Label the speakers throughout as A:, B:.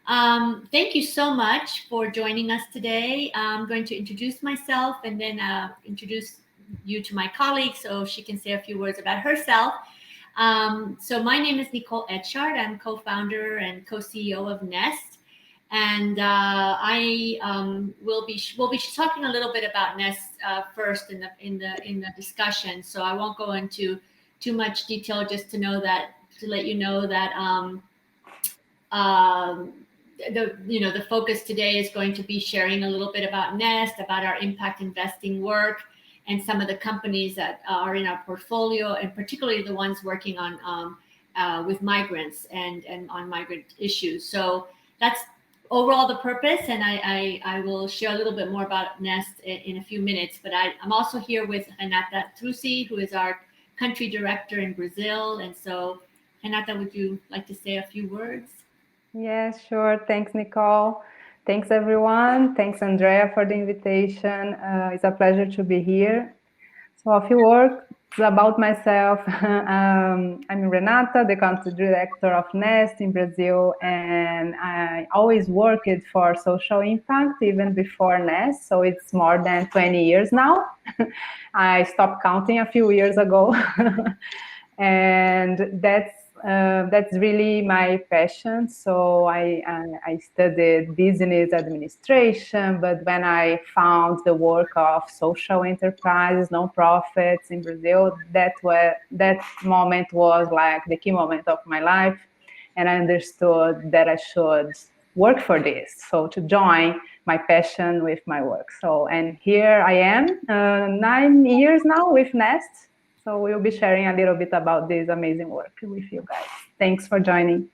A: Thank you so much for joining us today. I'm going to introduce myself and then introduce you to my colleague so she can say a few words about herself. So my name is Nicole Etchard. I'm co-founder and co-CEO of Nest. And I will be talking a little bit about Nest first in the discussion. So I won't go into too much detail, just to let you know that um, the focus today is going to be sharing a little bit about Nest, about our impact investing work, and some of the companies that are in our portfolio, and particularly the ones working on with migrants and on migrant issues. So that's overall the purpose, and I will share a little bit more about Nest in a few minutes. But I'm also here with Renata, who is our country director in Brazil. And so, Renata, would you like to say a few words?
B: Yes, sure. Thanks, Nicole. Thanks, everyone. Thanks, Andrea, for the invitation. It's a pleasure to be here. So a few words about myself. I'm Renata, the country director of Nest in Brazil, and I always worked for social impact even before Nest, so it's more than 20 years now. I stopped counting a few years ago. And that's really my passion. So I studied business administration, but when I found the work of social enterprises, nonprofits in Brazil, that moment was like the key moment of my life, and I understood that I should work for this. So to join my passion with my work. So and here I am, 9 years now with Nest. So we'll be sharing a little bit about this amazing work with you guys. Thanks for joining.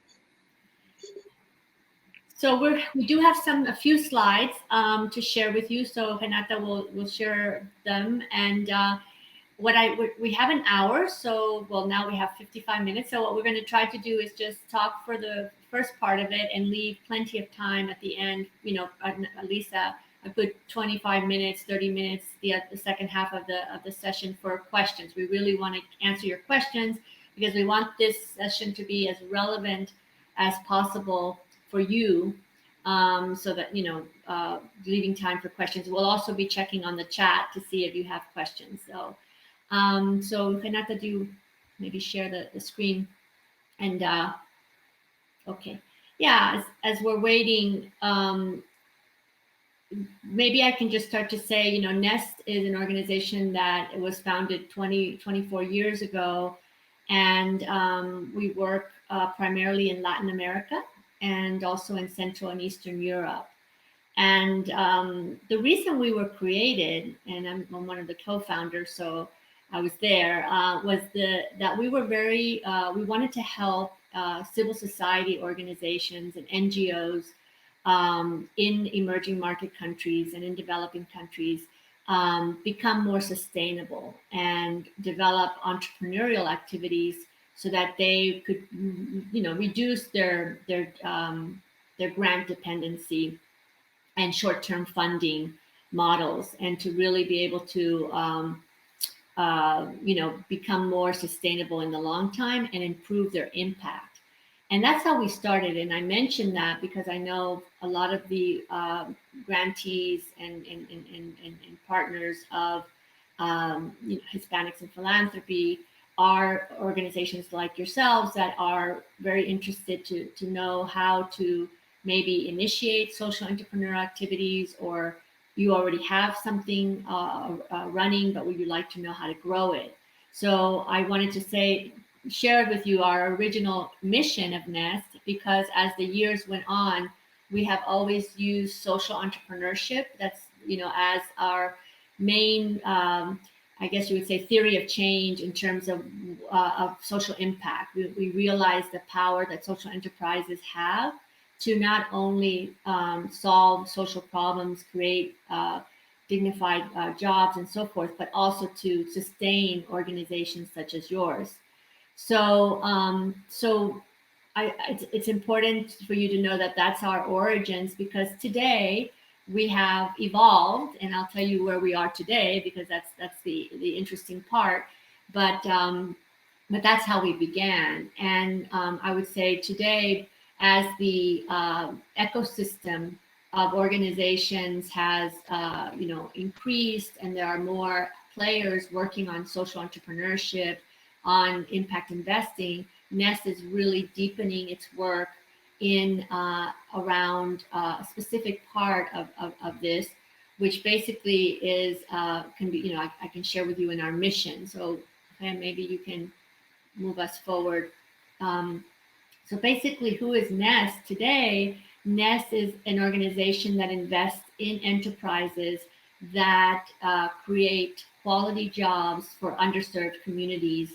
A: So we do have a few slides to share with you. So Renata will share them, and we have an hour. So now we have 55 minutes. So what we're going to try to do is just talk for the first part of it and leave plenty of time at the end. At least a good 25 minutes, 30 minutes, the second half of the session for questions. We really want to answer your questions because we want this session to be as relevant as possible for you, so that leaving time for questions. We'll also be checking on the chat to see if you have questions. So Renata, do you maybe share the screen? And okay, yeah. As we're waiting, maybe I can just start to say, Nest is an organization that was founded 24 years ago, and we work primarily in Latin America and also in Central and Eastern Europe. And the reason we were created, and I'm one of the co-founders, so I was there, was that we were we wanted to help civil society organizations and NGOs in emerging market countries and in developing countries become more sustainable and develop entrepreneurial activities so that they could, reduce their grant dependency and short-term funding models, and to really be able to become more sustainable in the long time and improve their impact. And that's how we started. And I mentioned that because I know a lot of the grantees and partners of Hispanics in philanthropy are organizations like yourselves that are very interested to know how to maybe initiate social entrepreneur activities, or you already have something running, but would you like to know how to grow it? So I wanted to share with you our original mission of Nest, because as the years went on, we have always used social entrepreneurship. That's, as our main, I guess you would say, theory of change in terms of social impact. We realize the power that social enterprises have to not only solve social problems, create dignified jobs and so forth, but also to sustain organizations such as yours. So, it's important for you to know that that's our origins, because today we have evolved, and I'll tell you where we are today, because that's the interesting part. But that's how we began, and I would say today as the ecosystem of organizations has increased, and there are more players working on social entrepreneurship, on impact investing, Nest is really deepening its work in around a specific part of this, which basically is can be, I can share with you in our mission. So maybe you can move us forward. Um, so basically, who is Nest today? Nest is an organization that invests in enterprises that create quality jobs for underserved communities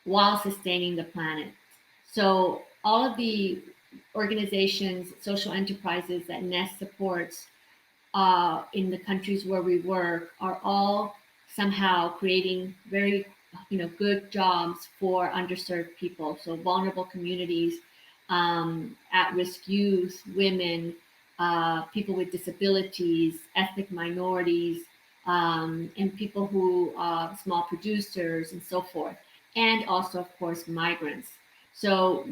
A: while sustaining the planet. So all of the organizations, social enterprises that Nest supports in the countries where we work are all somehow creating very good jobs for underserved people, so vulnerable communities, at-risk youth, women, people with disabilities, ethnic minorities, and people who small producers and so forth, and also of course migrants. So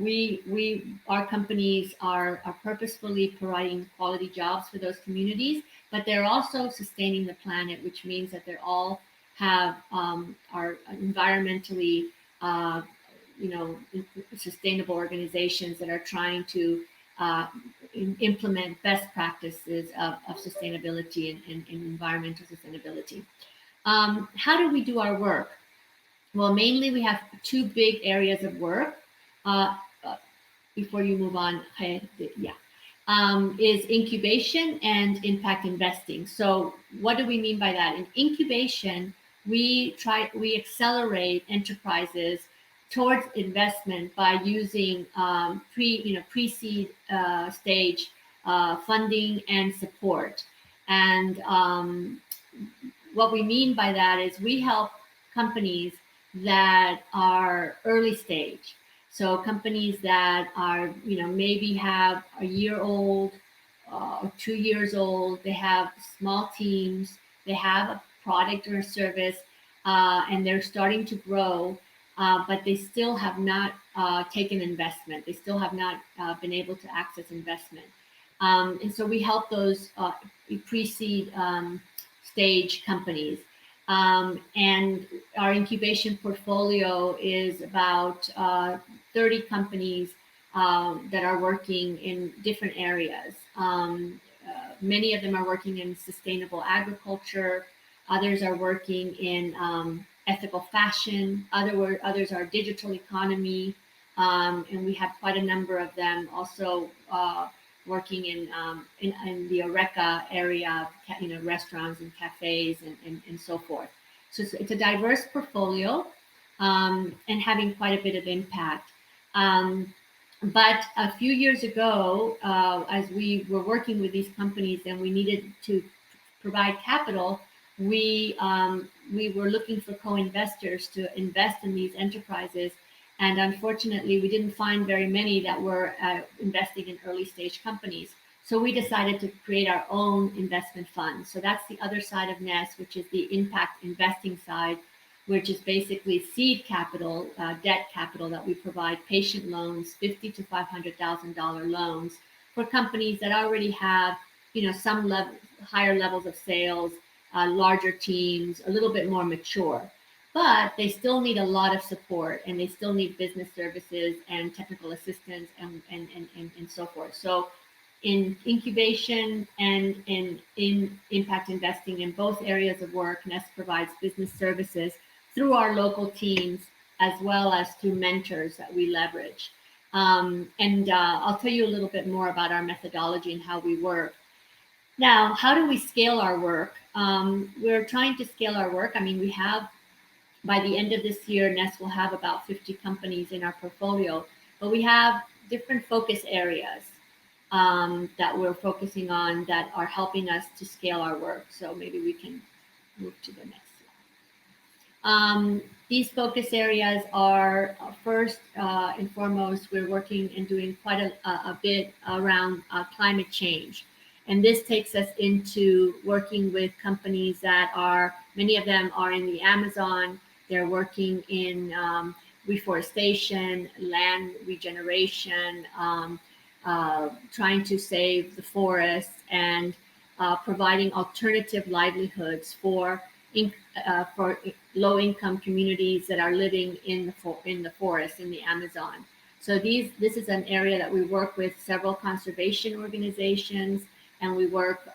A: our companies are purposefully providing quality jobs for those communities, but they're also sustaining the planet, which means that they're all have are environmentally uh, sustainable organizations that are trying to implement best practices of sustainability and environmental sustainability. How do we do our work? Well, mainly we have two big areas of work. Uh, Before you move on, yeah, is incubation and impact investing. So, what do we mean by that? In incubation, we accelerate enterprises towards investment by using pre-seed stage funding and support. And what we mean by that is we help companies that are early stage. So companies that are, maybe have a year old or 2 years old, they have small teams, they have a product or a service, and they're starting to grow, but they still have not taken investment. They still have not been able to access investment. And so we help those pre-seed stage companies. And our incubation portfolio is about 30 companies that are working in different areas. Many of them are working in sustainable agriculture. Others are working in ethical fashion. Others are digital economy. And we have quite a number of them also working in the Oreca area, restaurants and cafes and so forth. So it's a diverse portfolio and having quite a bit of impact. But a few years ago, as we were working with these companies and we needed to provide capital, we were looking for co-investors to invest in these enterprises. And unfortunately, we didn't find very many that were investing in early stage companies. So we decided to create our own investment fund. So that's the other side of Nest, which is the impact investing side, which is basically seed capital, debt capital that we provide, patient loans, $50,000 to $500,000 loans for companies that already have, some higher levels of sales, larger teams, a little bit more mature. But they still need a lot of support, and they still need business services and technical assistance and so forth. So in incubation and in impact investing, in both areas of work, Nest provides business services through our local teams as well as through mentors that we leverage. And I'll tell you a little bit more about our methodology and how we work. Now, how do we scale our work? We're trying to scale our work. I mean, we have, by the end of this year, Nest will have about 50 companies in our portfolio, but we have different focus areas that we're focusing on that are helping us to scale our work. So maybe we can move to the next slide. These focus areas are first and foremost, we're working and doing quite a bit around climate change. And this takes us into working with companies that are, many of them are in the Amazon. They're working in reforestation, land regeneration, trying to save the forests and providing alternative livelihoods for low-income communities that are living in the forest in the Amazon. So this is an area that we work with several conservation organizations, and we work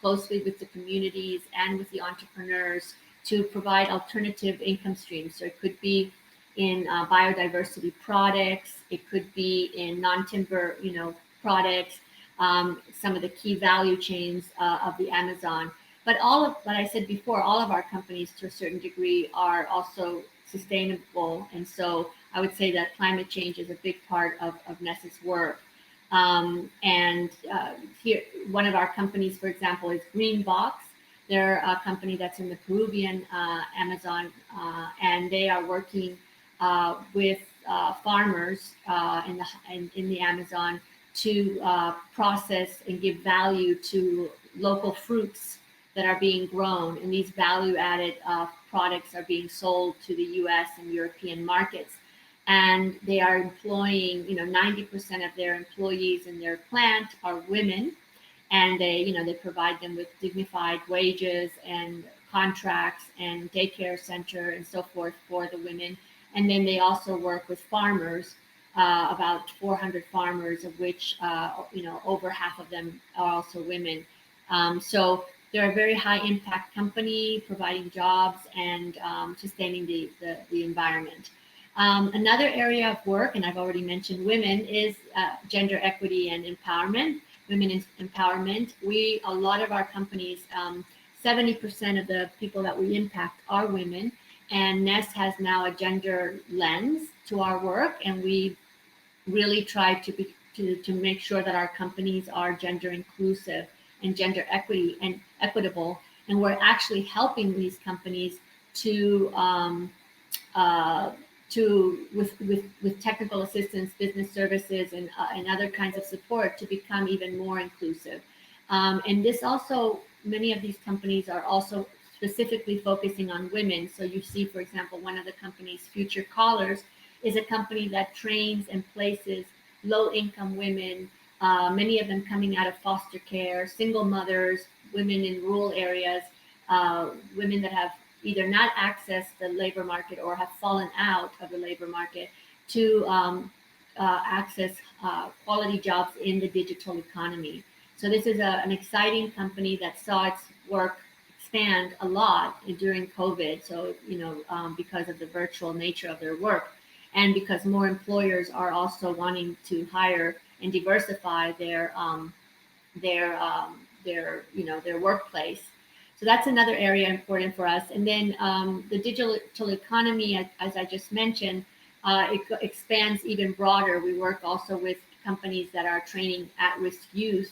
A: closely with the communities and with the entrepreneurs to provide alternative income streams. So it could be in biodiversity products, it could be in non-timber, products, some of the key value chains of the Amazon. But all of what I said before, all of our companies to a certain degree are also sustainable. And so I would say that climate change is a big part of Ness's work. And here, one of our companies, for example, is Green Box. They're a company that's in the Peruvian Amazon, and they are working with farmers in the Amazon to process and give value to local fruits that are being grown. And these value added products are being sold to the US and European markets. And they are employing, 90% of their employees in their plant are women. And they provide them with dignified wages and contracts and daycare center and so forth for the women. And then they also work with farmers, about 400 farmers, of which over half of them are also women. So they're a very high impact company, providing jobs and sustaining the environment. Another area of work, and I've already mentioned women, is gender equity and empowerment. Women empowerment. A lot of our companies, 70% of the people that we impact are women, and Ness has now a gender lens to our work, and we really try to make sure that our companies are gender inclusive and gender equity and equitable, and we're actually helping these companies to with technical assistance, business services, and other kinds of support to become even more inclusive. And this also, many of these companies are also specifically focusing on women. So you see, for example, one of the companies, Future Callers, is a company that trains and places low-income women, many of them coming out of foster care, single mothers, women in rural areas, women that have either not accessed the labor market or have fallen out of the labor market, to access quality jobs in the digital economy. So this is an exciting company that saw its work expand a lot during COVID. So, because of the virtual nature of their work, and because more employers are also wanting to hire and diversify their workplace. So that's another area important for us. And then the digital economy, as I just mentioned, it expands even broader. We work also with companies that are training at-risk youth.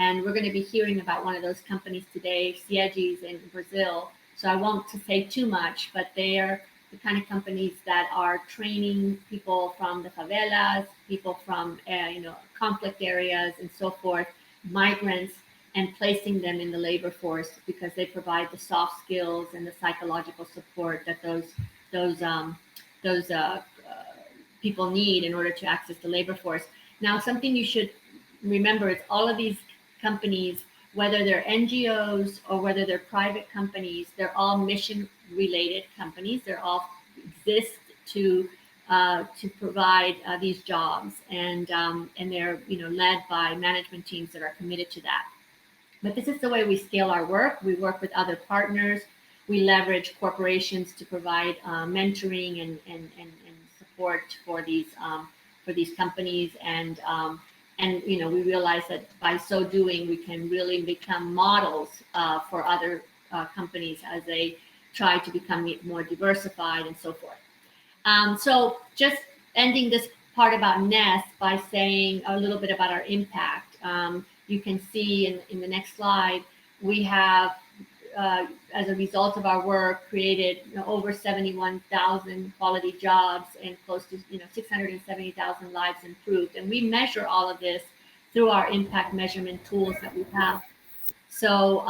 A: And we're going to be hearing about one of those companies today, Cieges in Brazil. So I won't say too much, but they are the kind of companies that are training people from the favelas, people from conflict areas and so forth, migrants, and placing them in the labor force because they provide the soft skills and the psychological support that those people need in order to access the labor force. Now, something you should remember is all of these companies, whether they're NGOs or whether they're private companies, they're all mission-related companies. They're all exist to provide these jobs, and they're led by management teams that are committed to that. But this is the way we scale our work. We work with other partners. We leverage corporations to provide mentoring and support for these companies, and we realize that by so doing, we can really become models for other companies as they try to become more diversified and so forth. So just ending this part about Ness by saying a little bit about our impact. You can see in the next slide, we have, as a result of our work, created over 71,000 quality jobs and close to 670,000 lives improved. And we measure all of this through our impact measurement tools that we have. So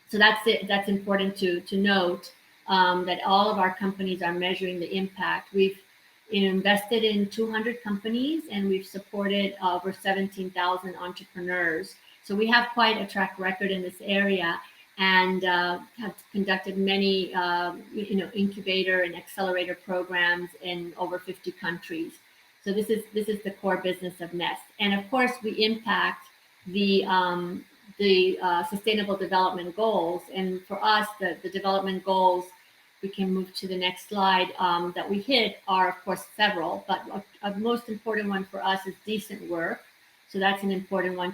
A: so that's it. That's important to note, that all of our companies are measuring the impact. invested in 200 companies, and we've supported over 17,000 entrepreneurs. So we have quite a track record in this area, and have conducted many incubator and accelerator programs in over 50 countries. So this is the core business of Nest, and of course we impact the sustainable development goals. And for us, the development goals, we can move to the next slide, that we hit are of course several, but a most important one for us is decent work. So that's an important one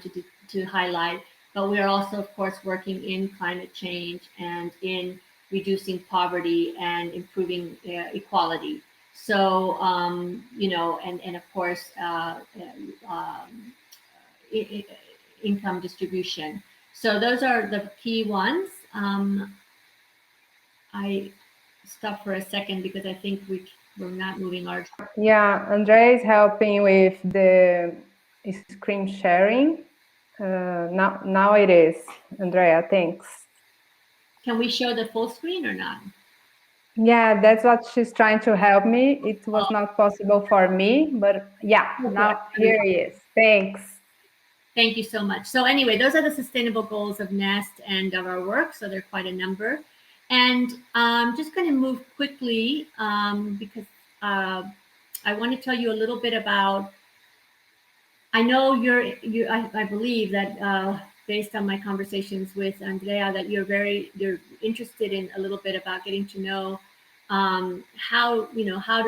A: to highlight. But we are also of course working in climate change and in reducing poverty and improving equality. So and of course income distribution. So those are the key ones. I stop for a second because I think we're not moving our.
B: Yeah, Andrea is helping with the screen sharing. Now it is. Andrea, thanks.
A: Can we show the full screen or not?
B: Yeah, that's what she's trying to help me. It was not possible for me, but yeah, now here it is. Thanks.
A: Thank you so much. So anyway, those are the sustainable goals of Nest and of our work. So they're quite a number. And I'm just going to move quickly because I want to tell you a little bit about. I know I believe that based on my conversations with Andrea, that you're interested in a little bit about getting to know how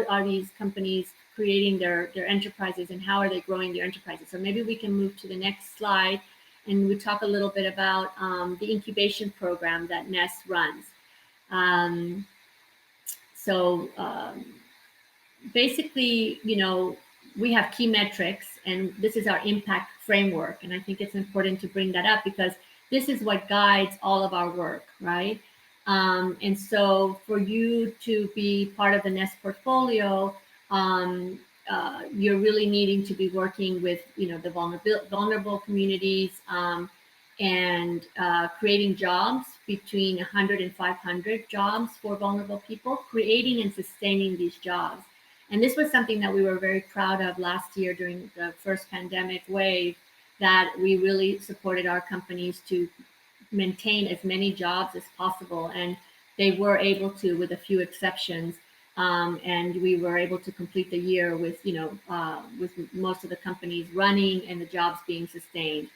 A: are these companies creating their enterprises, and how are they growing their enterprises. So maybe we can move to the next slide, and we talk a little bit about the incubation program that Nest runs. Basically, we have key metrics, and this is our impact framework. And I think it's important to bring that up because this is what guides all of our work, right? And so for you to be part of the Nest portfolio, you're really needing to be working with, the vulnerable communities, and creating jobs between 100 and 500 jobs for vulnerable people, creating and sustaining these jobs. And this was something that we were very proud of last year during the first pandemic wave, that we really supported our companies to maintain as many jobs as possible. And they were able to, with a few exceptions. And we were able to complete the year with, with most of the companies running and the jobs being sustained.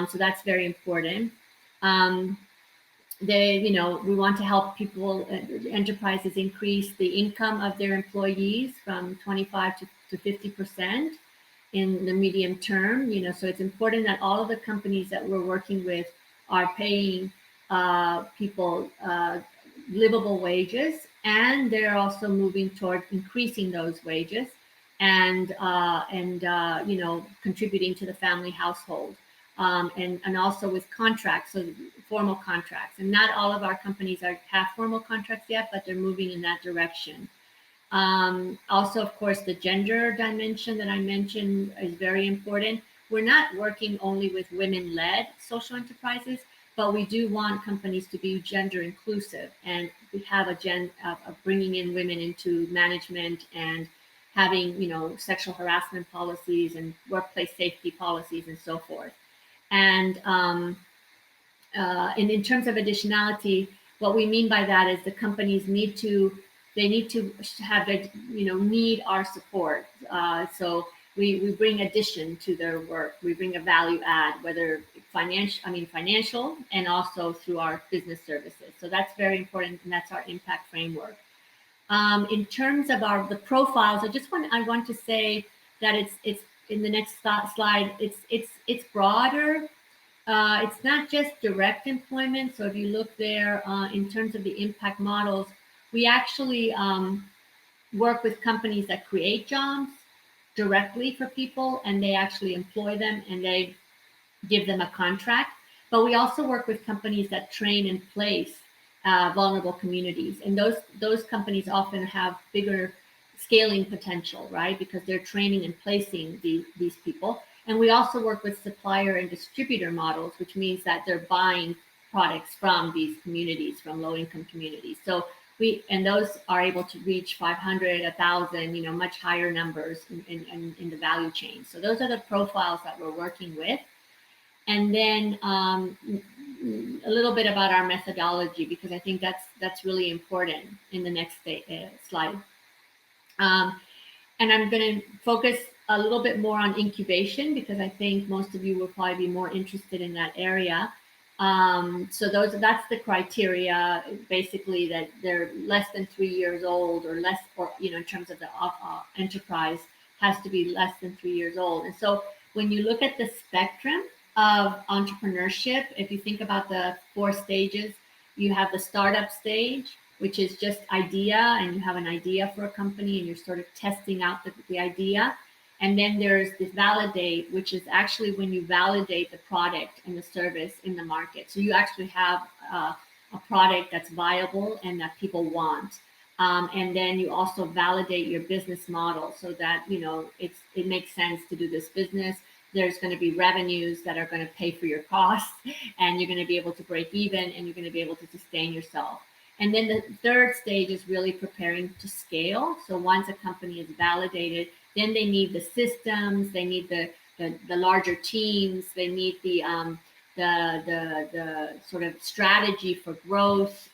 A: So that's very important. We want to help people, enterprises increase the income of their employees from 25 to 50% in the medium term. So it's important that all of the companies that we're working with are paying people livable wages, and they're also moving toward increasing those wages and contributing to the family household. And also with contracts, so formal contracts. And not all of our companies have formal contracts yet, but they're moving in that direction. Also, of course, the gender dimension that I mentioned is very important. We're not working only with women-led social enterprises, but we do want companies to be gender inclusive. And we have of bringing in women into management and having, sexual harassment policies and workplace safety policies and so forth. And in terms of additionality, what we mean by that is the companies need to have their, need our support. So we bring addition to their work. We bring a value add, whether financial, and also through our business services. So that's very important, and that's our impact framework. In terms of the profiles, I want to say that it's in the next slide. It's broader. It's not just direct employment. So if you look there, in terms of the impact models, we actually work with companies that create jobs directly for people, and they actually employ them, and they give them a contract. But we also work with companies that train and place vulnerable communities, and those companies often have bigger scaling potential, right? Because they're training and placing these people. And we also work with supplier and distributor models, which means that they're buying products from these communities, from low-income communities. So and those are able to reach 500, 1,000, much higher numbers in the value chain. So those are the profiles that we're working with. And then a little bit about our methodology, because I think that's really important in the next slide. And I'm going to focus a little bit more on incubation, because I think most of you will probably be more interested in that area. So that's the criteria, basically, that they're less than 3 years old, or less, or in terms of the enterprise, has to be less than 3 years old. And so when you look at the spectrum of entrepreneurship, if you think about the 4 stages, you have the startup stage, which is just idea, and you have an idea for a company and you're sort of testing out the idea. And then there's the validate, which is actually when you validate the product and the service in the market. So you actually have a product that's viable and that people want. And then you also validate your business model, so that it makes sense to do this business. There's going to be revenues that are going to pay for your costs, and you're going to be able to break even, and you're going to be able to sustain yourself. And then the 3rd stage is really preparing to scale. So once a company is validated, then they need the systems, they need the larger teams, they need the sort of strategy for growth.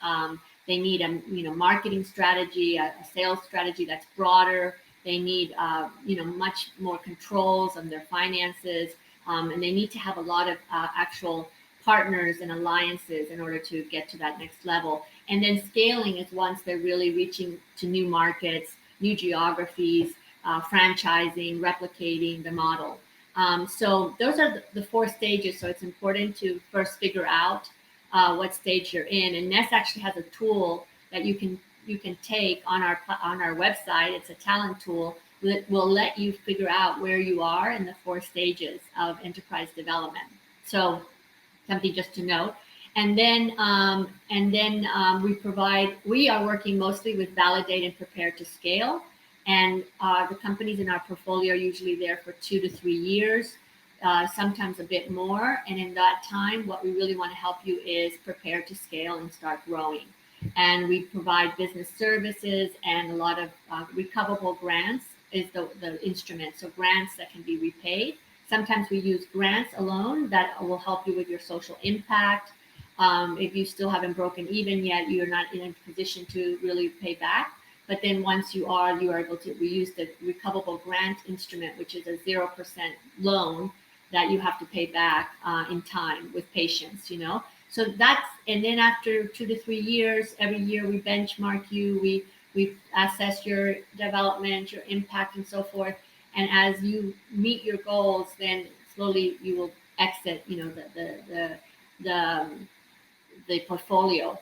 A: They need a marketing strategy, a sales strategy that's broader. They need much more controls on their finances, and they need to have a lot of actual partners and alliances in order to get to that next level. And then scaling is once they're really reaching to new markets, new geographies, franchising, replicating the model. So those are the 4 stages. So it's important to first figure out what stage you're in. And Ness actually has a tool that you can take on our website. It's a talent tool that will let you figure out where you are in the 4 stages of enterprise development. So something just to note. And then we are working mostly with validate and prepare to scale. And the companies in our portfolio are usually there for 2 to 3 years, sometimes a bit more. And in that time, what we really want to help you is prepare to scale and start growing. And we provide business services, and a lot of recoverable grants is the instrument. So grants that can be repaid. Sometimes we use grants alone that will help you with your social impact. If you still haven't broken even yet, you're not in a position to really pay back. But then once you are able to, we use the recoverable grant instrument, which is a 0% loan that you have to pay back in time with patience, So that's, and then after 2 to 3 years, every year we benchmark you, we assess your development, your impact, and so forth. And as you meet your goals, then slowly you will exit, the portfolio.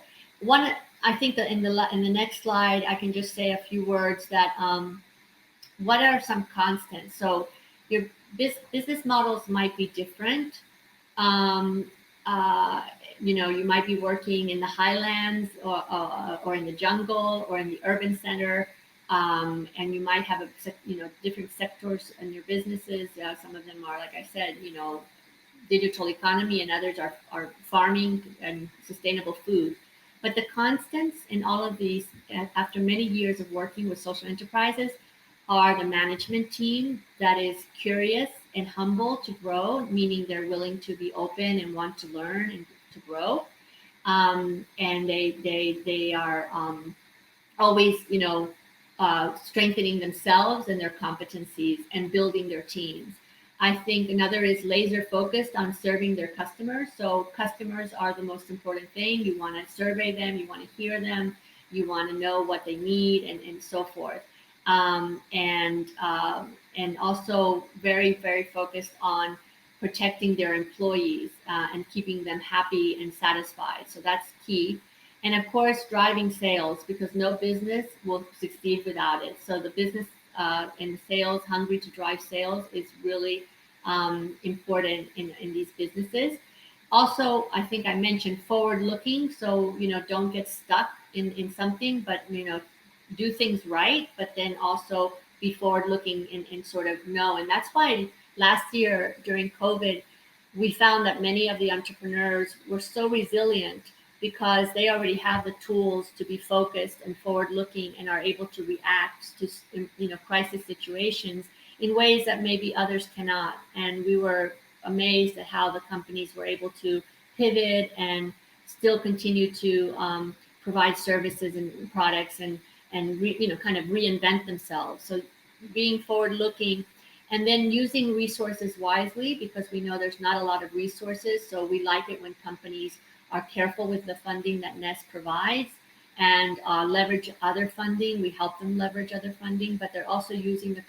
A: I think that in the next slide, I can just say a few words that what are some constants. So your business models might be different. You might be working in the highlands or in the jungle or in the urban center. And you might have different sectors in your businesses. Some of them are, like I said, digital economy, and others are farming and sustainable food. But the constants in all of these, after many years of working with social enterprises, are the management team that is curious and humble to grow, meaning they're willing to be open and want to learn and to grow. And they are always, strengthening themselves and their competencies and building their teams. I think another is laser focused on serving their customers. So customers are the most important thing. You want to survey them, you want to hear them, you want to know what they need, and so forth. And also very, very focused on protecting their employees and keeping them happy and satisfied. So that's key. And of course, driving sales, because no business will succeed without it. So the business and sales, hungry to drive sales, is really important in these businesses. Also, I think I mentioned forward looking. So, don't get stuck in something, but, do things right, but then also be forward looking and sort of know. And that's why last year during COVID, we found that many of the entrepreneurs were so resilient because they already have the tools to be focused and forward looking and are able to react to crisis situations in ways that maybe others cannot. And we were amazed at how the companies were able to pivot and still continue to provide services and products and kind of reinvent themselves. So being forward looking and then using resources wisely, because we know there's not a lot of resources. So we like it when companies are careful with the funding that Nest provides and leverage other funding. We help them leverage other funding, but they're also using the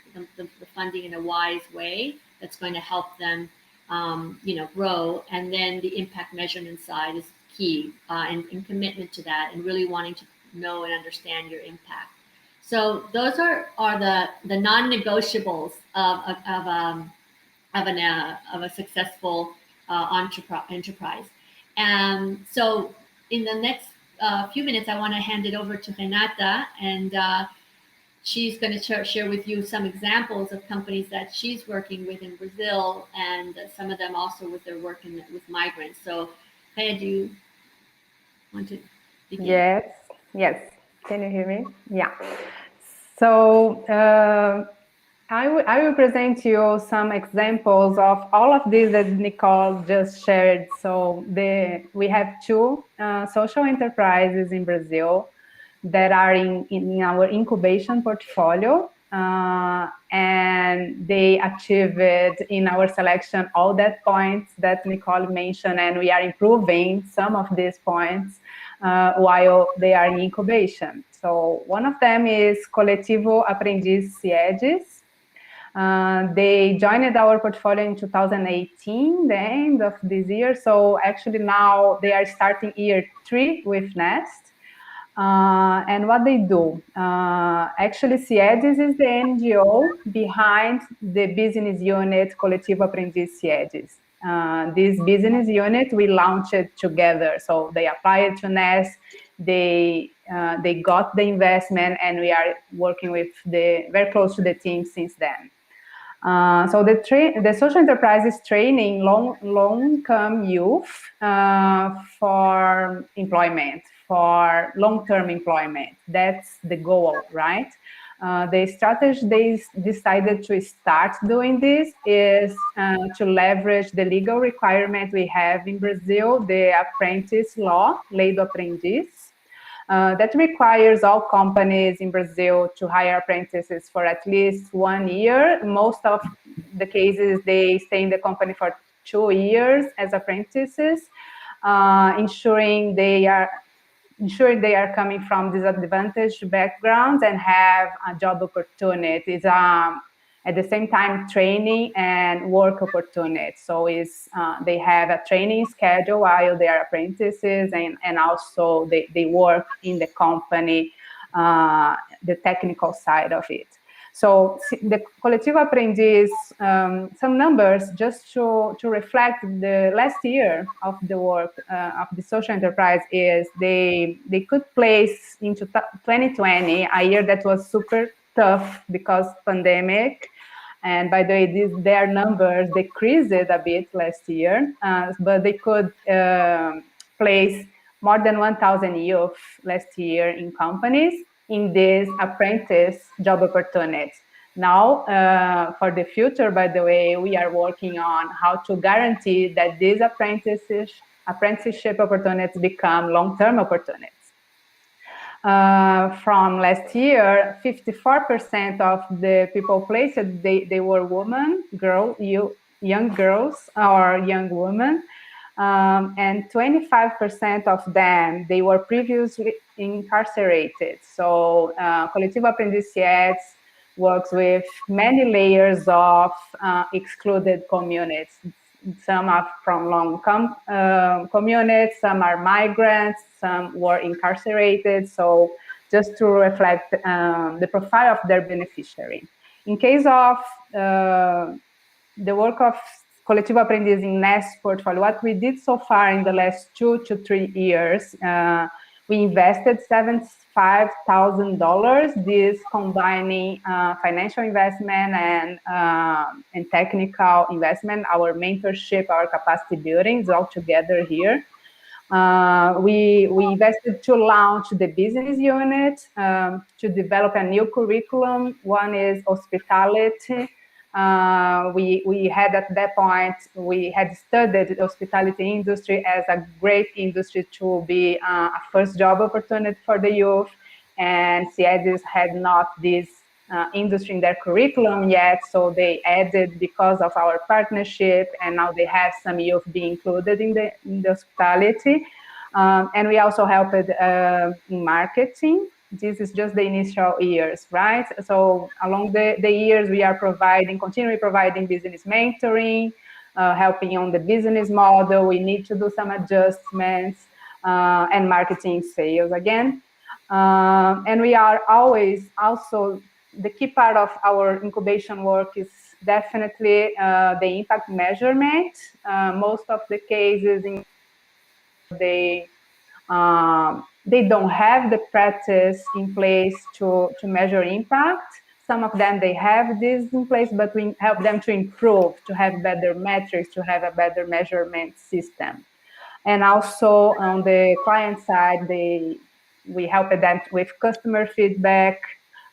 A: funding in a wise way that's going to help them grow. And then the impact measurement side is key, and commitment to that, and really wanting to know and understand your impact. So those are the non-negotiables of a successful enterprise. And so in the next few minutes, I want to hand it over to Renata, and she's going to share with you some examples of companies that she's working with in Brazil, and some of them also with their work with migrants. So, Rhea, do you want to begin?
B: Yes. Can you hear me? Yeah. So I will present you some examples of all of these that Nicole just shared. So we have two social enterprises in Brazil that are in our incubation portfolio. And they achieved in our selection all that points that Nicole mentioned, and we are improving some of these points while they are in incubation. So one of them is Coletivo Aprendiz Ciedes. They joined our portfolio in 2018, the end of this year. So actually now they are starting year 3 with Nest. And what they do, actually Ciedes is the NGO behind the business unit Coletivo Aprendiz Ciedes. This business unit we launched together, so they applied to Nest, they got the investment, and we are working with very close to the team since then. So the social enterprise is training long-term youth for employment, for long-term employment. That's the goal, right? The strategy they decided to start doing this is to leverage the legal requirement we have in Brazil, the apprentice law, Lei do Aprendiz, that requires all companies in Brazil to hire apprentices for at least 1 year. Most of the cases, they stay in the company for 2 years as apprentices, ensuring they are coming from disadvantaged backgrounds and have job opportunities. At the same time, training and work opportunities. So they have a training schedule while they are apprentices, and also they work in the company, the technical side of it. So the Coletivo Aprendiz, some numbers just to reflect the last year of the work of the social enterprise is they could place into 2020, a year that was super tough because pandemic. And by the way, their numbers decreased a bit last year, but they could place more than 1,000 youth last year in companies in these apprentice job opportunities. Now, for the future, by the way, we are working on how to guarantee that these apprenticeship opportunities become long-term opportunities. From last year, 54% of the people placed, they were women, young girls or young women, and 25% of them, they were previously incarcerated. So Coletivo Aprendiz Ciedes works with many layers of excluded communities. Some are from low-income communities, some are migrants, some were incarcerated. So just to reflect the profile of their beneficiary. In case of the work of Coletivo Aprendiz in Nest portfolio, what we did so far in the last 2 to 3 years, we invested $75,000, this combining financial investment and technical investment, our mentorship, our capacity building is all together here. We invested to launch the business unit, to develop a new curriculum. One is hospitality. We had at that point, we had studied the hospitality industry as a great industry to be a first job opportunity for the youth. And CIEDES had not this industry in their curriculum yet, so they added because of our partnership, and now they have some youth being included in the hospitality. And we also helped in marketing. This is just the initial years, right? So along the years, we are continually providing business mentoring, helping on the business model. We need to do some adjustments, and marketing sales again. And we are always also, the key part of our incubation work is definitely the impact measurement. Most of the cases they don't have the practice in place to measure impact. Some of them, they have this in place, but we help them to improve, to have better metrics, to have a better measurement system. And also on the client side, we help them with customer feedback,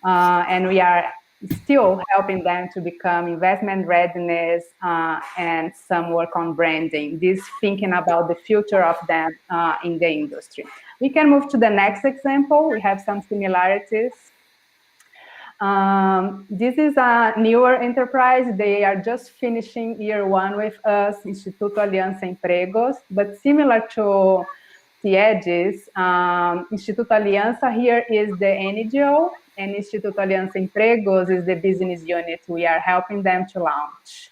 B: and we are still helping them to become investment readiness, and some work on branding. This thinking about the future of them in the industry. We can move to the next example. We have some similarities. This is a newer enterprise. They are just finishing year one with us, Instituto Aliança Empregos, but similar to CIEDES, Instituto Aliança here is the NGO, and Instituto Aliança Empregos is the business unit we are helping them to launch.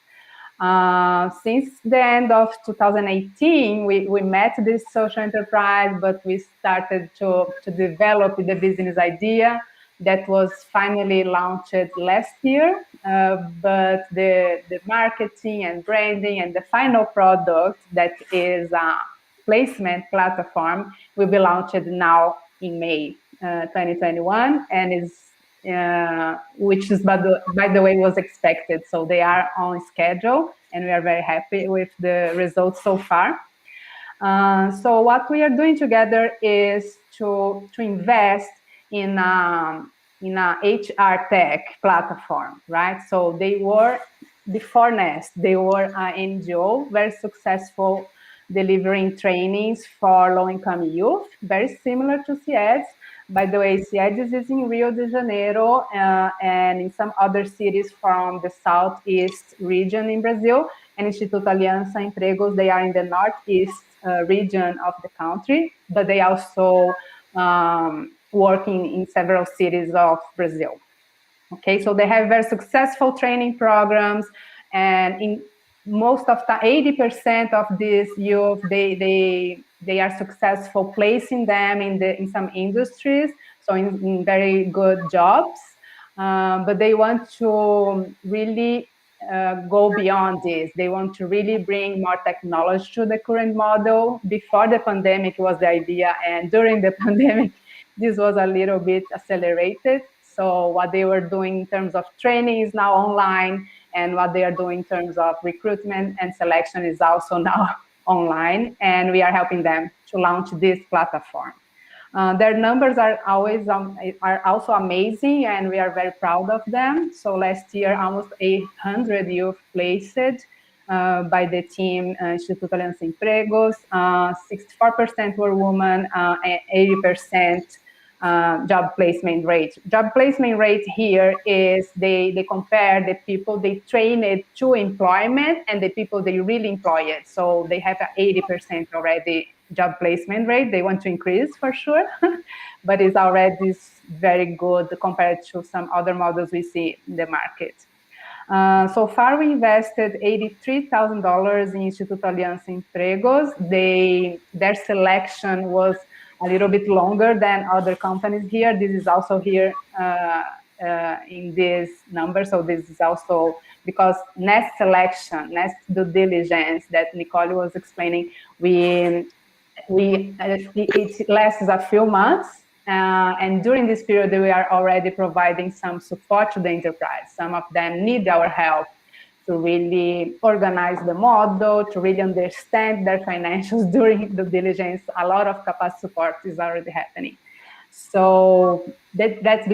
B: Since the end of 2018, we met this social enterprise, but we started to develop the business idea that was finally launched last year. But the marketing and branding and the final product, that is a placement platform, will be launched now in May 2021, and is which is, by the way, was expected. So they are on schedule, and we are very happy with the results so far. So what we are doing together is to invest in a HR tech platform, right? So they were, before Nest, they were an NGO, very successful, delivering trainings for low-income youth, very similar to CIEDES. By the way, CIEDES is in Rio de Janeiro, and in some other cities from the southeast region in Brazil. And Instituto Aliança Empregos, they are in the northeast region of the country, but they also working in several cities of Brazil. Okay, so they have very successful training programs, and in most of the 80% of these youth, they are successful placing them in some industries, so in very good jobs. But they want to really go beyond this. They want to really bring more technology to the current model. Before the pandemic was the idea, and during the pandemic, this was a little bit accelerated. So what they were doing in terms of training is now online, and what they are doing in terms of recruitment and selection is also now online, and we are helping them to launch this platform. Their numbers are also amazing, and we are very proud of them. So last year, almost 800 youth placed by the team, Instituto Aliança Empregos. 64% were women, and 80% job placement rate. Job placement rate here is they compare the people they trained to employment and the people they really employed. So they have an 80% already job placement rate. They want to increase for sure, but it's already very good compared to some other models we see in the market. So far, we invested $83,000 in Instituto Aliança Empregos. Their selection was a little bit longer than other companies here. This is also here in this number. So this is also because Nest selection, Nest due diligence that Nicole was explaining, it lasts a few months. And during this period, we are already providing some support to the enterprise. Some of them need our help to really organize the model, to really understand their financials during the diligence. A lot of capacity support is already happening. So that's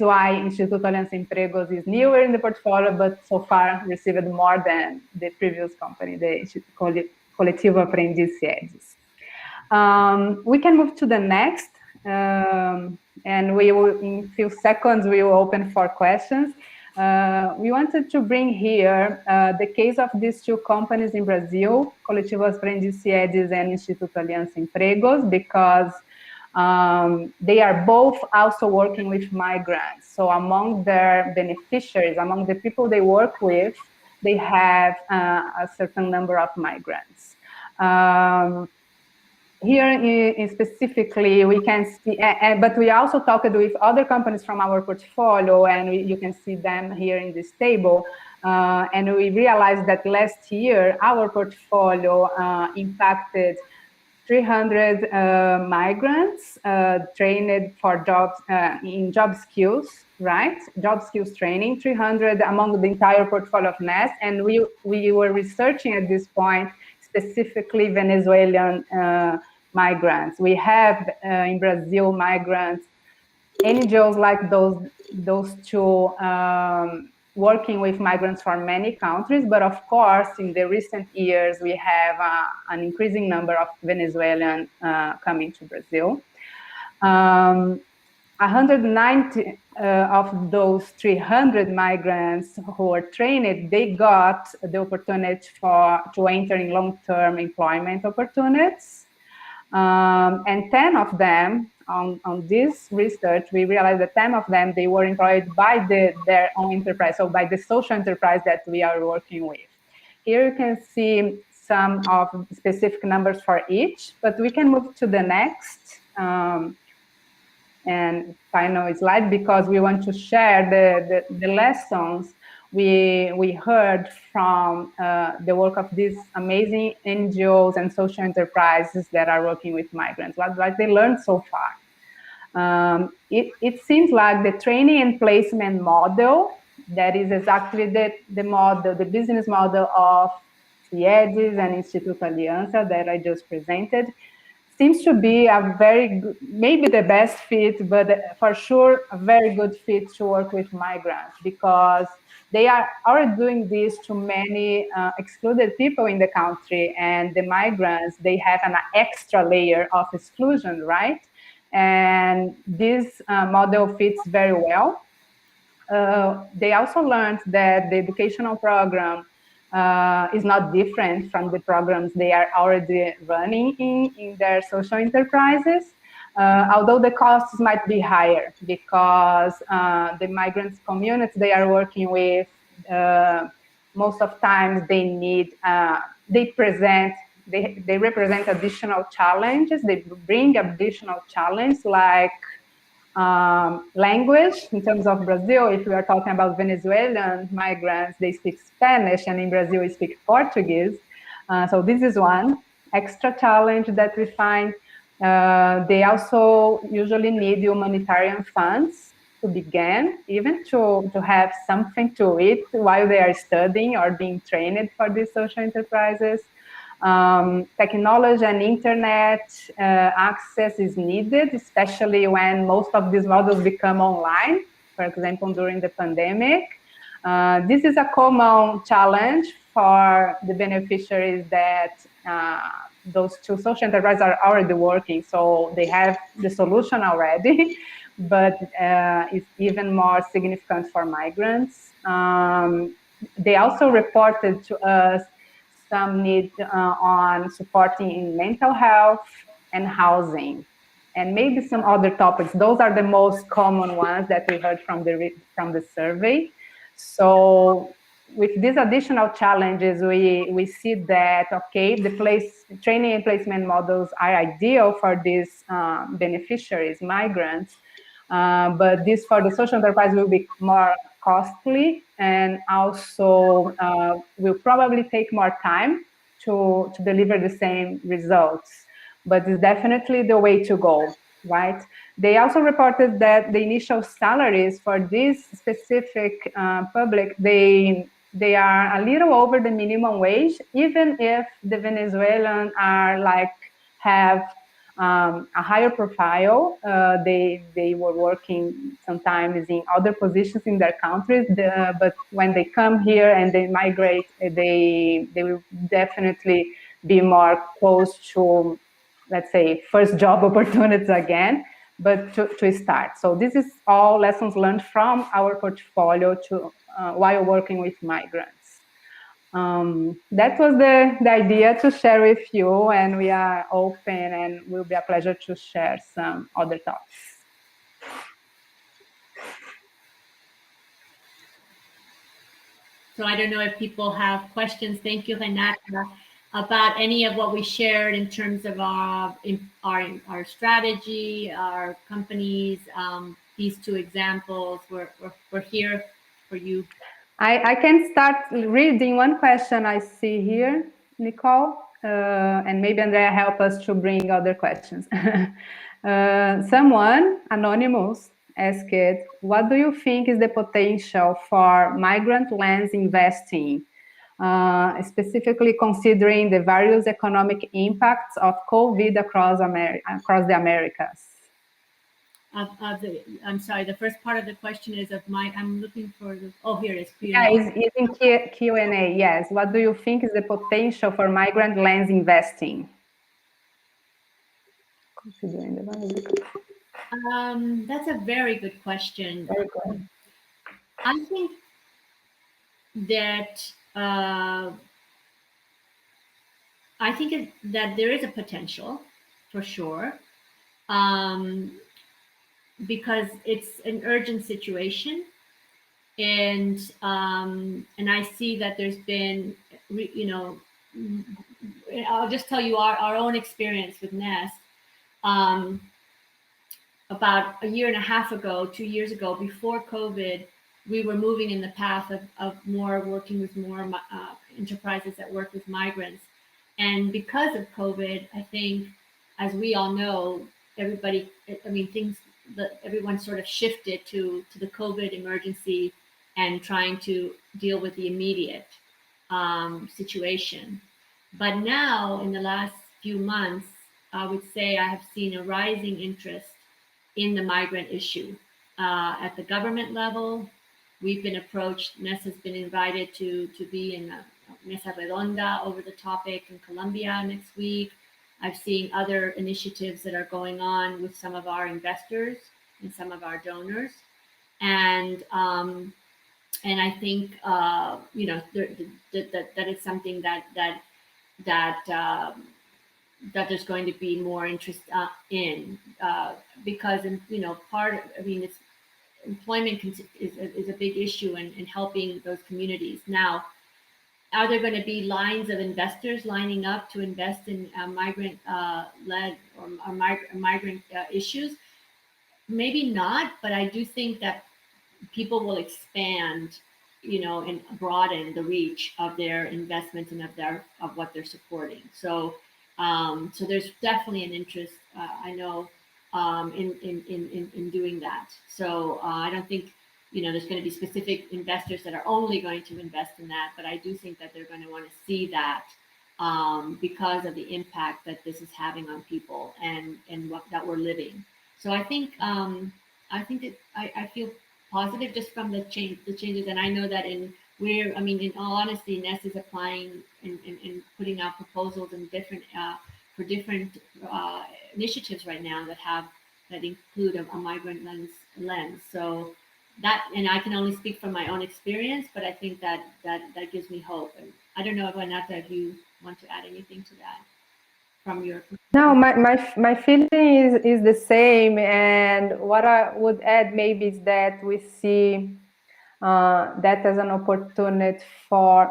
B: why Instituto Aliança Empregos is newer in the portfolio, but so far received more than the previous company, the Coletivo Aprendiz Siedes. We can move to the next, and we will, in a few seconds, we will open for questions. We wanted to bring here the case of these two companies in Brazil, Coletivo Aprendiz Siedes and Instituto Aliança Empregos, because they are both also working with migrants. So among their beneficiaries, among the people they work with, they have a certain number of migrants. Here specifically, we can see, but we also talked with other companies from our portfolio, and you can see them here in this table. And we realized that last year, our portfolio impacted 300 migrants trained for jobs in job skills, right? Job skills training, 300 among the entire portfolio of NES. And we were researching at this point specifically Venezuelan migrants. We have in Brazil migrants, NGOs like those two working with migrants from many countries, but of course, in the recent years, we have an increasing number of Venezuelan coming to Brazil. 190 of those 300 migrants who were trained, they got the opportunity to enter in long-term employment opportunities. And 10 of them, on this research, we realized that 10 of them, they were employed by their own enterprise, so by the social enterprise that we are working with. Here you can see some of specific numbers for each, but we can move to the next and final slide, because we want to share the lessons we heard from the work of these amazing NGOs and social enterprises that are working with migrants, what they learned so far. It seems like the training and placement model, that is exactly the model, the business model of Siedes and Instituto Aliança that I just presented, seems to be a very good, maybe the best fit, but for sure a very good fit to work with migrants, because they are already doing this to many excluded people in the country, and the migrants, they have an extra layer of exclusion, right? And this model fits very well. They also learned that the educational program is not different from the programs they are already running in their social enterprises, although the costs might be higher, because the migrants communities they are working with, most of times they need, they represent additional challenges, they bring additional challenges like language. In terms of Brazil, if we are talking about Venezuelan migrants, they speak Spanish, and in Brazil we speak Portuguese. So this is one extra challenge that we find. They also usually need humanitarian funds to begin, even to have something to eat while they are studying or being trained for these social enterprises. Technology and internet access is needed, especially when most of these models become online, for example, during the pandemic. This is a common challenge for the beneficiaries that those two social enterprises are already working, so they have the solution already, but it's even more significant for migrants. They also reported to us some need on supporting in mental health and housing, and maybe some other topics. Those are the most common ones that we heard from the survey. So with these additional challenges, we see that, okay, the training and placement models are ideal for these beneficiaries, migrants, but this for the social enterprise will be more costly, and also will probably take more time to deliver the same results. But it's definitely the way to go, right? They also reported that the initial salaries for this specific public, they they are a little over the minimum wage, even if the Venezuelan are have a higher profile. They were working sometimes in other positions in their countries, but when they come here and they migrate, they will definitely be more close to, let's say, first job opportunities again, but to start. So this is all lessons learned from our portfolio while working with migrants. That was the idea to share with you, and we are open, and will be a pleasure to share some other thoughts.
A: So I don't know if people have questions. Thank you, Renata, about any of what we shared in terms of our strategy, our companies. These two examples, we're here for you.
B: I can start reading one question I see here, Nicole, and maybe Andrea help us to bring other questions. Someone, anonymous, asked, what do you think is the potential for migrant lands investing, specifically considering the various economic impacts of COVID across the Americas?
A: I'm sorry, the first part of the question is I'm looking for here it is.
B: Yeah, it's in Q&A, yes. What do you think is the potential for migrant lands investing?
A: That's a very good question.
B: Very good.
A: I think that that there is a potential for sure, because it's an urgent situation, and I see that there's been, I'll just tell you our own experience with Nest. About a year and a half ago, 2 years ago, before COVID, we were moving in the path of more working with more enterprises that work with migrants. And because of COVID, I think, as we all know, everyone sort of shifted to the COVID emergency and trying to deal with the immediate situation. But now, in the last few months, I would say I have seen a rising interest in the migrant issue. At the government level, we've been approached, Ness has been invited to be in a Mesa Redonda over the topic in Colombia next week. I've seen other initiatives that are going on with some of our investors and some of our donors. And I think, that is something that there's going to be more interest in, because it's employment is a big issue in helping those communities. Now, are there going to be lines of investors lining up to invest in migrant led or migrant issues? Maybe not, but I do think that people will expand, and broaden the reach of their investment and of what they're supporting. So there's definitely an interest, I know, in doing that. So I don't think, there's going to be specific investors that are only going to invest in that, but I do think that they're going to want to see that, because of the impact that this is having on people and that we're living. So I think that I feel positive just from the changes, and I know that in all honesty, Nest is applying and putting out proposals and for different initiatives right now that include a migrant lens. So that, and I can only speak from my own experience, but I think that gives me hope. And I don't know, Renata, if you want to add anything to that from your perspective.
B: No, my feeling is the same, and what I would add maybe is that we see that as an opportunity for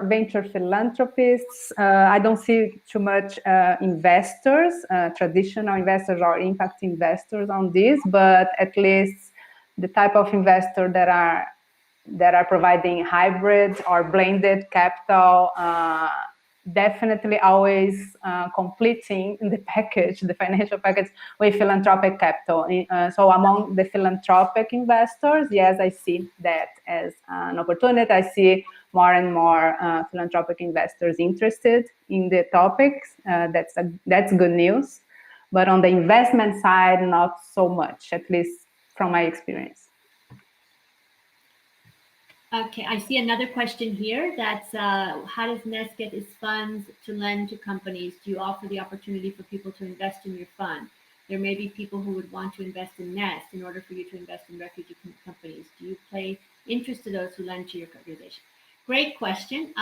B: venture philanthropists. I don't see too much investors, traditional investors or impact investors on this, but at least the type of investor that are providing hybrid or blended capital, definitely always completing the package, the financial package, with philanthropic capital. So among the philanthropic investors, yes, I see that as an opportunity. I see more and more philanthropic investors interested in the topics. That's good news. But on the investment side, not so much, at least from my experience.
A: Okay, I see another question here. That's how does Nest get its funds to lend to companies? Do you offer the opportunity for people to invest in your fund? There may be people who would want to invest in Nest in order for you to invest in refugee companies. Do you pay interest to those who lend to your organization? Great question.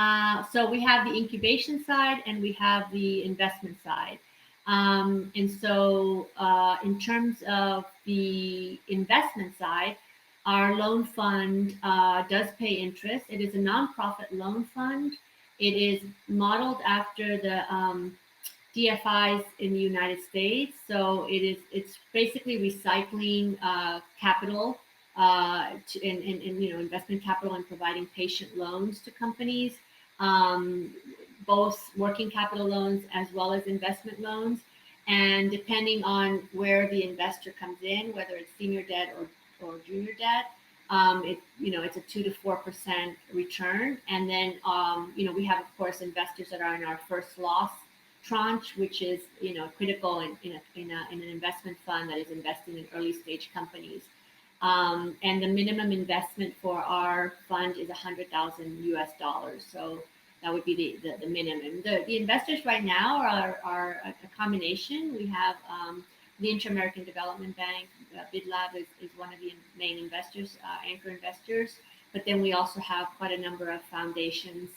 A: So we have the incubation side and we have the investment side. And so in terms of the investment side, our loan fund does pay interest. It is a nonprofit loan fund. It is modeled after the DFIs in the United States. So it's basically recycling capital investment capital and providing patient loans to companies, both working capital loans as well as investment loans. And depending on where the investor comes in, whether it's senior debt or junior debt, it's a 2 to 4% return. And then we have, of course, investors that are in our first loss tranche, which is critical in an investment fund that is investing in early stage companies. And the minimum investment for our fund is $100,000 US. So that would be the minimum. The investors right now are a combination. We have the Inter-American Development Bank, BidLab is one of the main investors, anchor investors. But then we also have quite a number of foundations,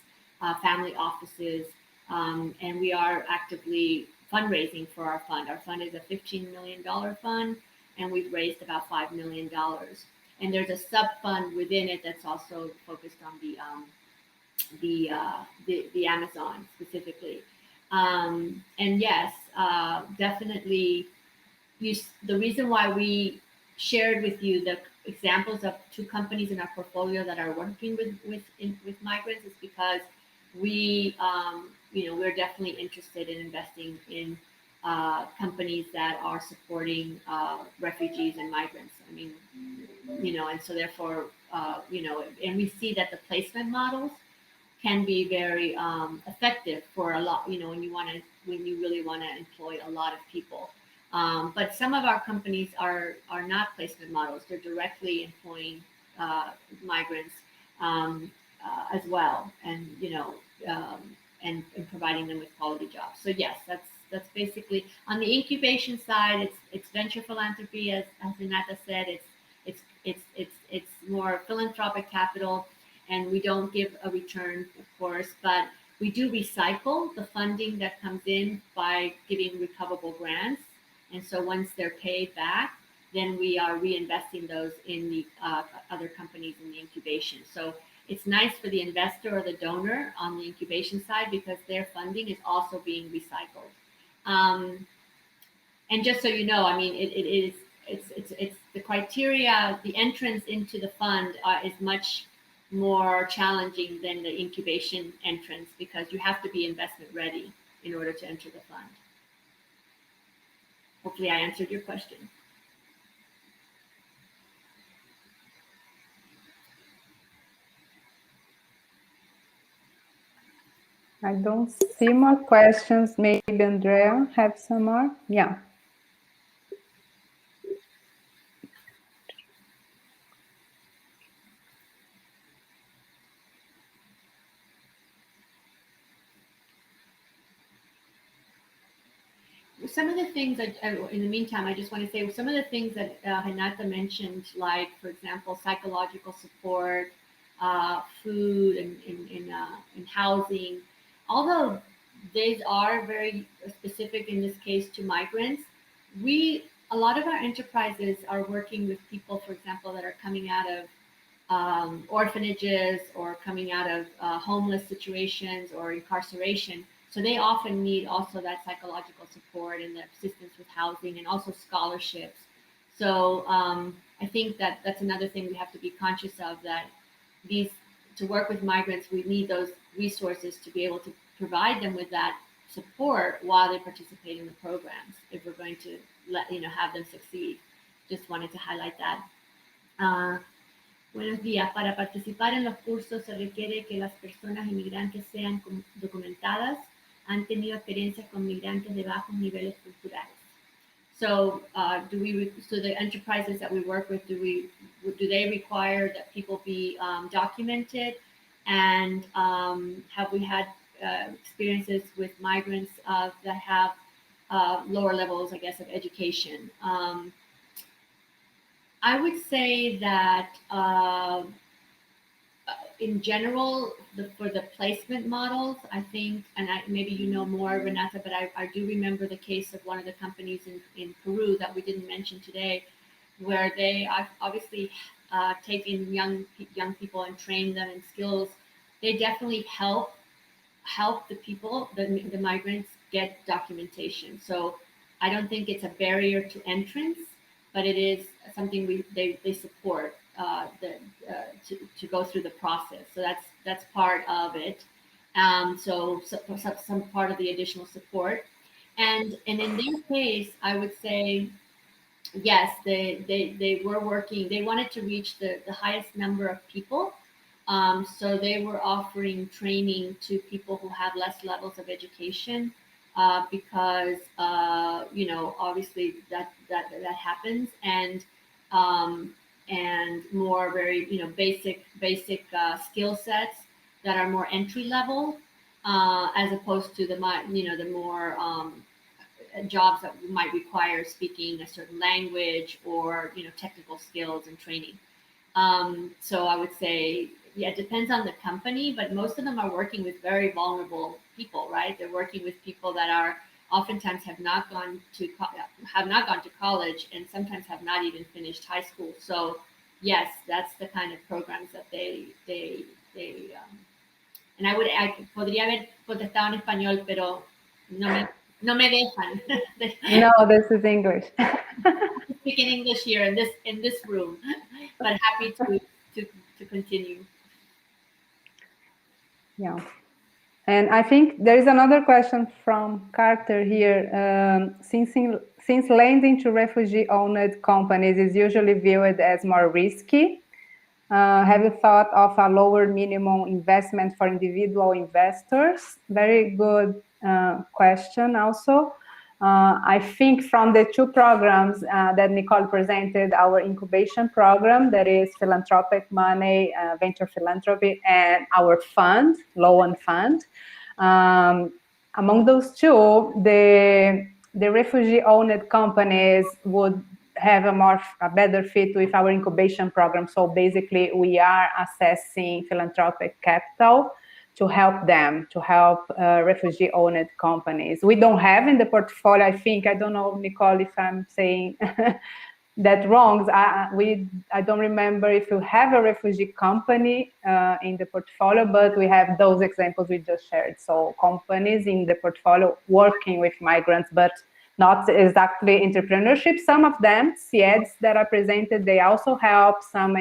A: family offices, and we are actively fundraising for our fund. Our fund is a $15 million fund, and we've raised about $5 million. And there's a sub fund within it that's also focused on the Amazon specifically. And yes, definitely. The reason why we shared with you the examples of 2 companies in our portfolio that are working with migrants is because we're definitely interested in investing in companies that are supporting refugees and migrants. I mean, and so therefore, and we see that the placement models can be very effective for a lot, when you really want to employ a lot of people. But some of our companies are not placement models. They're directly employing migrants as well, and and providing them with quality jobs. So yes, that's basically on the incubation side. It's venture philanthropy, as Renata said. It's more philanthropic capital, and we don't give a return, of course, but we do recycle the funding that comes in by giving recoverable grants. And so once they're paid back, then we are reinvesting those in the other companies in the incubation. So it's nice for the investor or the donor on the incubation side because their funding is also being recycled. And just so you know, I mean, it's the criteria. The entrance into the fund is much more challenging than the incubation entrance because you have to be investment ready in order to enter the fund. Hopefully I answered your question.
B: I don't see more questions. Maybe Andrea have some more? Yeah.
A: Some of the things that, in the meantime, I just want to say some of the things that Renata mentioned, like, for example, psychological support, food, and housing, although these are very specific in this case to migrants, a lot of our enterprises are working with people, for example, that are coming out of orphanages or coming out of homeless situations or incarceration. So they often need also that psychological support and the assistance with housing and also scholarships. So I think that that's another thing we have to be conscious of, that to work with migrants, we need those resources to be able to provide them with that support while they participate in the programs if we're going to have them succeed. Just wanted to highlight that. Buenos días. Para participar en los cursos se requiere que las personas inmigrantes sean documentadas, han tenido experiencias con migrantes de bajos niveles culturales. So, so the enterprises that we work with, do they require that people be documented? And have we had experiences with migrants that have lower levels, I guess, of education? I would say that in general, for the placement models, I think, and maybe you know more, Renata, but I do remember the case of one of the companies in Peru that we didn't mention today, where they obviously take in young people and train them in skills. They definitely help the people, the migrants, get documentation. So I don't think it's a barrier to entrance, but it is something they support to go through the process. So that's part of it. So some part of the additional support, and in their case, I would say yes, they were working. They wanted to reach the highest number of people. So they were offering training to people who have less levels of education because obviously that happens, and more very basic skill sets that are more entry level as opposed to the more jobs that might require speaking a certain language or technical skills and training. So I would say, yeah, it depends on the company, but most of them are working with very vulnerable people, right? They're working with people that are oftentimes have not gone to college, and sometimes have not even finished high school. So yes, that's the kind of programs that they. And I podría haber contestado en español, pero no me no me dejan.
B: No, this is English.
A: Speak in English here in this room, but happy to to continue.
B: Yeah. And I think there is another question from Carter here. Since lending to refugee-owned companies is usually viewed as more risky, have you thought of a lower minimum investment for individual investors? Very good question also. I think from the two programs that Nicole presented, our incubation program, that is philanthropic money, venture philanthropy, and our fund, loan fund. Among those two, the refugee-owned companies would have a better fit with our incubation program. So basically, we are assessing philanthropic capital to help them, to help refugee-owned companies. We don't have in the portfolio, I think, I don't know, Nicole, if I'm saying that wrong. I don't remember if you have a refugee company in the portfolio, but we have those examples we just shared. So companies in the portfolio working with migrants, but not exactly entrepreneurship. Some of them, CIEDs that are presented, they also help some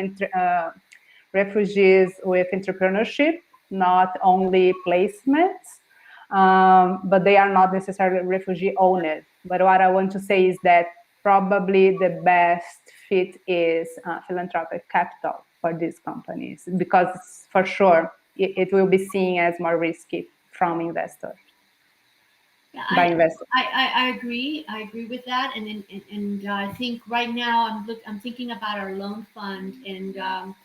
B: refugees with entrepreneurship, not only placements, but they are not necessarily refugee owned. But what I want to say is that probably the best fit is philanthropic capital for these companies, because for sure it will be seen as more risky from investors.
A: Yeah,
B: By investors.
A: I agree. I agree with that, and I think right now I'm thinking about our loan fund, and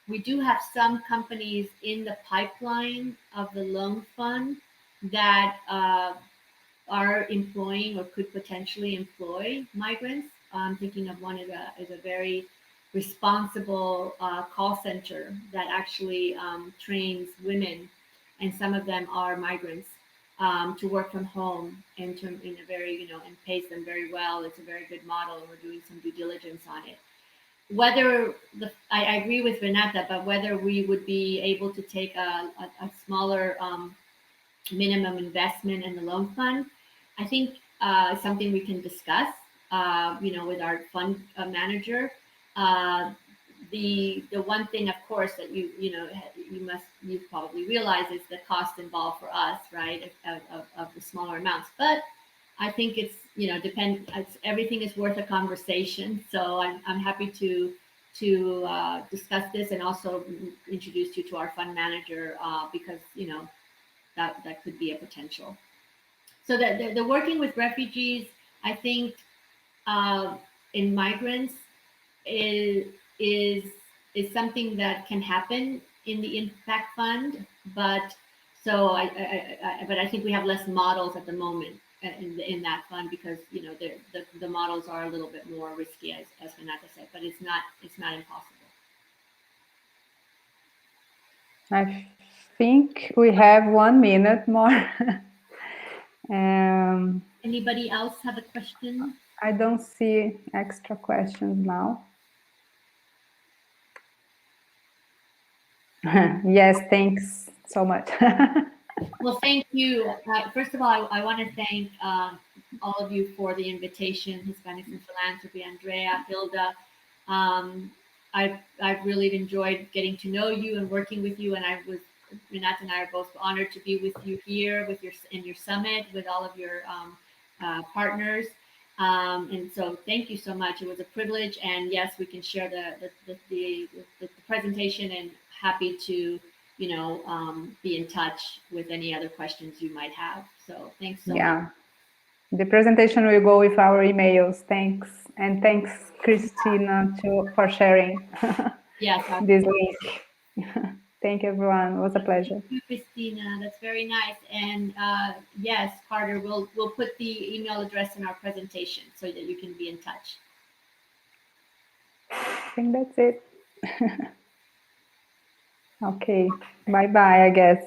A: we do have some companies in the pipeline of the loan fund that are employing or could potentially employ migrants. I'm thinking of one is a very responsible call center that actually trains women, and some of them are migrants, to work from home and in a very and pays them very well. It's a very good model, and we're doing some due diligence on it. Whether I agree with Renata, but whether we would be able to take a smaller minimum investment in the loan fund, I think something we can discuss, with our fund manager. Uh, the one thing, of course, that you probably realize is the cost involved for us, right, of the smaller amounts. But I think it's everything is worth a conversation. So I'm happy to discuss this and also introduce you to our fund manager because that could be a potential. So the working with refugees, I think, in migrants is is is something that can happen in the impact fund, but but I think we have less models at the moment in that fund because the models are a little bit more risky, as Renata said, but it's not impossible.
B: I think we have 1 minute more.
A: Anybody else have a question?
B: I don't see extra questions now. Yes, thanks so much.
A: Well, thank you. First of all, I want to thank all of you for the invitation, Hispanics in Philanthropy, Andrea, Hilda. I've really enjoyed getting to know you and working with you, and Renata and I are both honored to be with you here in your summit with all of your partners. And so thank you so much. It was a privilege, and yes, we can share the presentation, and happy to be in touch with any other questions you might have. So thanks so much.
B: Yeah, the presentation will go with our emails. Thanks, and thanks, Christina, for sharing
A: Yes,
B: this link. Thank you, everyone. It was a pleasure.
A: thank you, Christina. That's very nice. And yes, Carter, we'll put the email address in our presentation so that you can be in touch.
B: I think that's it. Okay, bye-bye, I guess.